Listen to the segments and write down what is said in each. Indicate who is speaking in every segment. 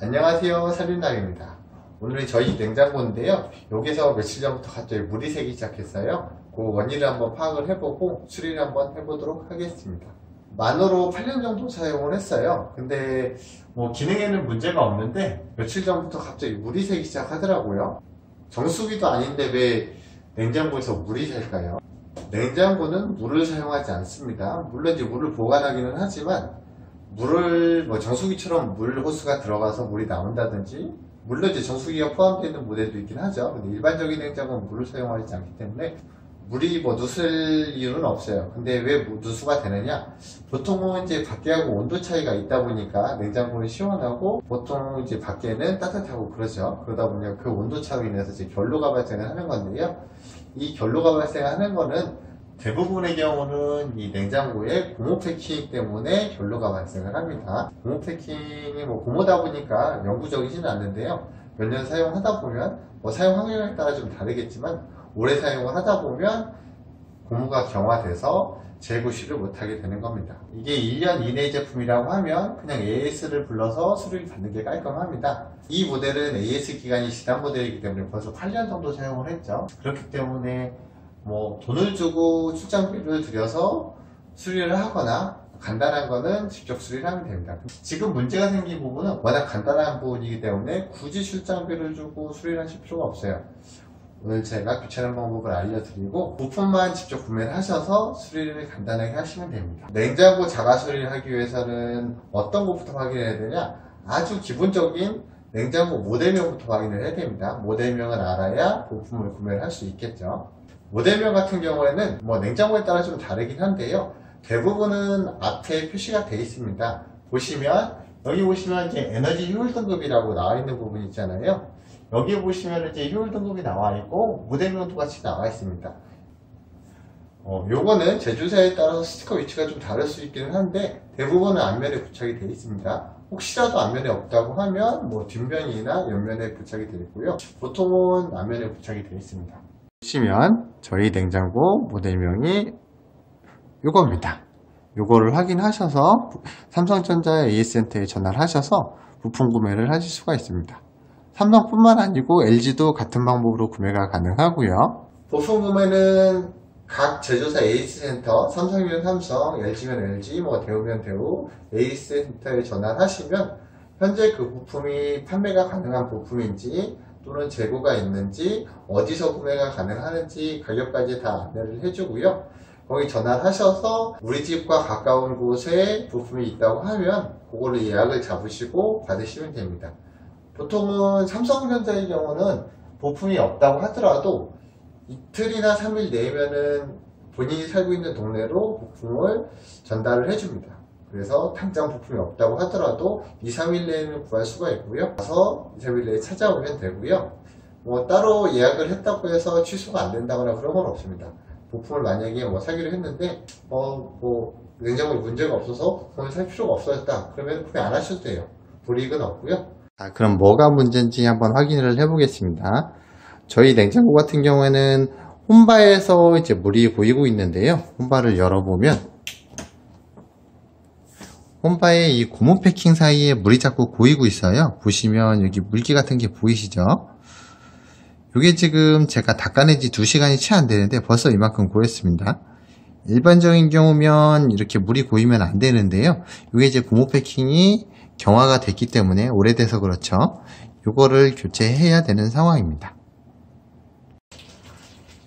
Speaker 1: 안녕하세요, 살림남입니다. 오늘은 저희 냉장고인데요. 여기서 며칠 전부터 갑자기 물이 새기 시작했어요. 그 원인을 한번 파악을 해보고 수리를 한번 해보도록 하겠습니다. 만으로 8년 정도 사용을 했어요. 근데 뭐 기능에는 문제가 없는데 며칠 전부터 갑자기 물이 새기 시작하더라고요. 정수기도 아닌데 왜 냉장고에서 물이 셀까요? 냉장고는 물을 사용하지 않습니다. 물론 이제 물을 보관하기는 하지만 물을 정수기처럼 물 호스가 들어가서 물이 나온다든지, 물론 이제 정수기가 포함되어 있는 모델도 있긴 하죠. 근데 일반적인 냉장고는 물을 사용하지 않기 때문에 물이 누술 이유는 없어요. 근데 왜 누수가 되느냐? 보통은 이제 밖에하고 온도 차이가 있다 보니까 냉장고는 시원하고 보통 이제 밖에는 따뜻하고 그러죠. 그러다 보니 그 온도 차로 인해서 이제 결로가 발생을 하는 건데요. 이 결로가 발생하는 거는 대부분의 경우는 이 냉장고의 고무 패킹 때문에 결로가 발생을 합니다. 고무 패킹이 고무다 보니까 영구적이지는 않는데요. 몇 년 사용하다 보면 사용 환경에 따라 좀 다르겠지만 오래 사용을 하다 보면 고무가 경화돼서 재구시를 못하게 되는 겁니다. 이게 1년 이내 제품이라고 하면 그냥 AS를 불러서 수리를 받는 게 깔끔합니다. 이 모델은 AS 기간이 지난 모델이기 때문에 벌써 8년 정도 사용을 했죠. 그렇기 때문에 돈을 주고 출장비를 들여서 수리를 하거나 간단한 거는 직접 수리를 하면 됩니다. 지금 문제가 생긴 부분은 워낙 간단한 부분이기 때문에 굳이 출장비를 주고 수리를 하실 필요가 없어요. 오늘 제가 귀찮은 방법을 알려드리고 부품만 직접 구매를 하셔서 수리를 간단하게 하시면 됩니다. 냉장고 자가 수리를 하기 위해서는 어떤 것부터 확인해야 되냐? 아주 기본적인 냉장고 모델명부터 확인을 해야 됩니다. 모델명을 알아야 부품을 구매를 할 수 있겠죠. 모델명 같은 경우에는 냉장고에 따라 좀 다르긴 한데요. 대부분은 앞에 표시가 되어 있습니다. 여기 보시면 이제 에너지 효율 등급이라고 나와 있는 부분 있잖아요. 여기 보시면 이제 효율 등급이 나와 있고 모델명도 같이 나와 있습니다. 요거는 제조사에 따라서 스티커 위치가 좀 다를 수 있기는 한데 대부분은 앞면에 부착이 되어 있습니다. 혹시라도 앞면에 없다고 하면 뒷면이나 옆면에 부착이 되어 있고요. 보통은 앞면에 부착이 되어 있습니다. 보시면 저희 냉장고 모델명이 요겁니다. 요거를 확인하셔서 삼성전자 AS센터에 전화를 하셔서 부품 구매를 하실 수가 있습니다. 삼성뿐만 아니고 LG도 같은 방법으로 구매가 가능하고요. 부품 구매는 각 제조사 AS센터, 삼성이면 삼성, LG면 LG, 대우면 대우, AS센터에 전화를 하시면 현재 그 부품이 판매가 가능한 부품인지 또는 재고가 있는지 어디서 구매가 가능하는지 가격까지 다 안내를 해주고요. 거기 전화를 하셔서 우리 집과 가까운 곳에 부품이 있다고 하면 그걸로 예약을 잡으시고 받으시면 됩니다. 보통은 삼성전자의 경우는 부품이 없다고 하더라도 이틀이나 3일 내면은 본인이 살고 있는 동네로 부품을 전달을 해줍니다. 그래서 당장 부품이 없다고 하더라도 2, 3일 내에는 구할 수가 있고요. 가서 2, 3일 내에 찾아오면 되고요. 따로 예약을 했다고 해서 취소가 안 된다거나 그런 건 없습니다. 부품을 만약에 사기로 했는데 냉장고에 문제가 없어서 부품을 살 필요가 없어졌다. 그러면 구매 안 하셔도 돼요. 불이익은 없고요. 그럼 뭐가 문제인지 한번 확인을 해보겠습니다. 저희 냉장고 같은 경우에는 홈바에서 이제 물이 고이고 있는데요. 홈바를 열어보면 홈바의 이 고무 패킹 사이에 물이 자꾸 고이고 있어요. 보시면 여기 물기 같은 게 보이시죠? 이게 지금 제가 닦아낸 지 2시간이 채 안 되는데 벌써 이만큼 고였습니다. 일반적인 경우면 이렇게 물이 고이면 안 되는데요. 이게 이제 고무 패킹이 경화가 됐기 때문에 오래돼서 그렇죠. 이거를 교체해야 되는 상황입니다.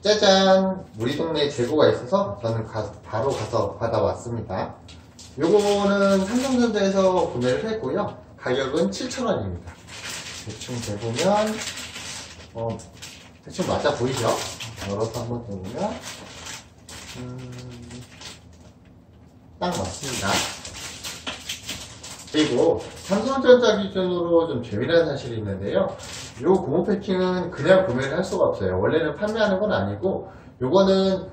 Speaker 1: 짜잔! 우리 동네에 재고가 있어서 저는 바로 가서 받아왔습니다. 요거는 삼성전자에서 구매를 했고요. 가격은 7,000원입니다. 대충 재보면 대충 맞아 보이죠? 열어서 한번 재보면 딱 맞습니다. 그리고 삼성전자 기준으로 좀 재미난 사실이 있는데요. 요 고무 패킹은 그냥 구매를 할 수가 없어요. 원래는 판매하는 건 아니고 요거는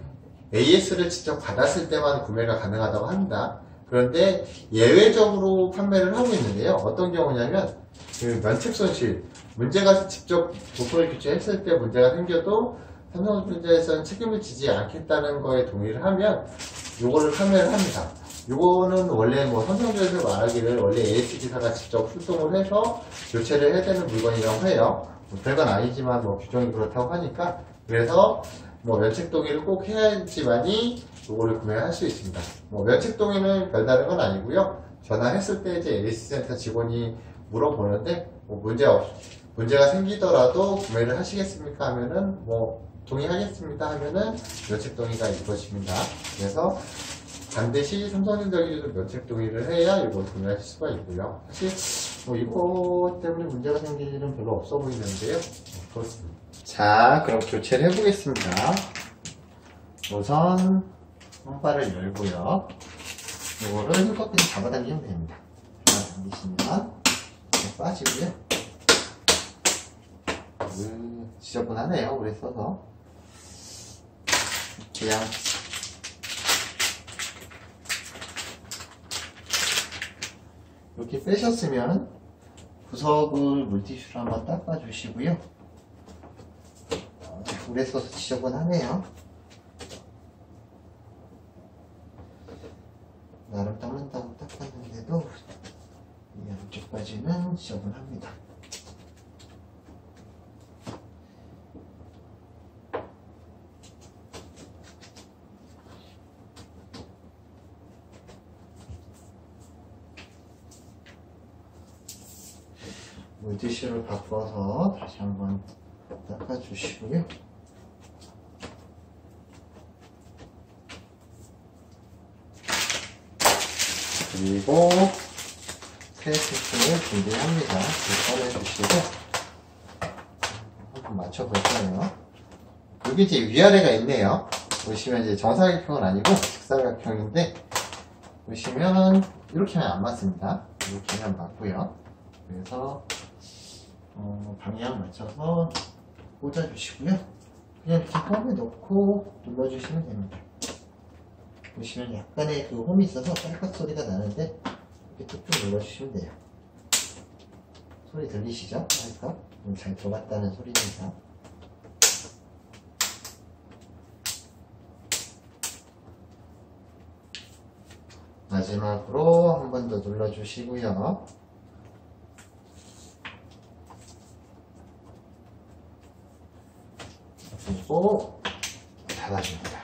Speaker 1: AS를 직접 받았을 때만 구매가 가능하다고 합니다. 그런데 예외적으로 판매를 하고 있는데요. 어떤 경우냐면 그 면책 손실, 문제가 직접 부품을 교체했을 때 문제가 생겨도 삼성전자에서는 책임을 지지 않겠다는 거에 동의를 하면 요거를 판매를 합니다. 요거는 원래 뭐 삼성전자 말하기를 원래 AS 기사가 직접 출동을 해서 교체를 해야 되는 물건이라고 해요. 뭐 별건 아니지만 뭐 규정이 그렇다고 하니까, 그래서 뭐 면책 동의를 꼭 해야지만이 요거를 구매할 수 있습니다. 뭐 면책 동의는 별다른 건 아니고요. 전화했을 때 이제 AS 센터 직원이 물어보는데 뭐 문제가 생기더라도 구매를 하시겠습니까 하면은 뭐 동의하겠습니다 하면은 면책 동의가 이루어집니다. 그래서 반드시 삼성전자 기준으로 면책 동의를 해야 이걸 구매하실 수가 있고요. 사실 뭐 이거 때문에 문제가 생길 일은 별로 없어 보이는데요. 그렇습니다. 자, 그럼 교체를 해보겠습니다. 우선 홈바를 열고요. 이거를 끝까지 잡아당기면 됩니다. 잡아당기시면 빠지고요. 지저분하네요. 오래 써서. 그냥 이렇게 빼셨으면 구석을 물티슈로 한번 닦아주시고요. 오래 써서 지저분하네요. 나름 닦는다고 닦았는데도 이 양쪽까지는 지저분합니다. 물티슈를 바꿔서 다시 한번 닦아주시고요. 그리고 스크래치를 준비합니다. 꺼내주시고 한번 맞춰볼까요? 여기 이제 위아래가 있네요. 보시면 이제 정사각형은 아니고 직사각형인데, 보시면 이렇게 하면 안 맞습니다. 이렇게 하면 맞고요. 그래서 방향 맞춰서 꽂아주시고요. 그냥 이렇게 홈에 넣고 눌러주시면 됩니다. 보시면 약간의 그 홈이 있어서 딸깍 소리가 나는데 이렇게 툭툭 눌러주시면 돼요. 소리 들리시죠? 딸깍? 잘 들어갔다는 소리입니다. 마지막으로 한 번 더 눌러주시고요. 그리고 닫아줍니다.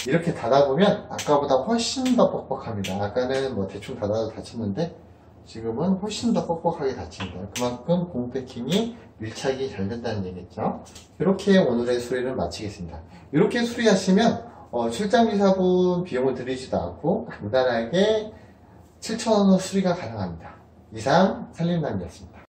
Speaker 1: 이렇게 닫아보면 아까보다 훨씬 더 뻑뻑합니다. 아까는 뭐 대충 닫아도 닫혔는데 지금은 훨씬 더 뻑뻑하게 닫힙니다. 그만큼 고무 패킹이 밀착이 잘 된다는 얘기겠죠. 이렇게 오늘의 수리를 마치겠습니다. 이렇게 수리하시면 출장기사분 비용을 들이지도 않고 간단하게 7,000원으로 수리가 가능합니다. 이상 살림남이었습니다.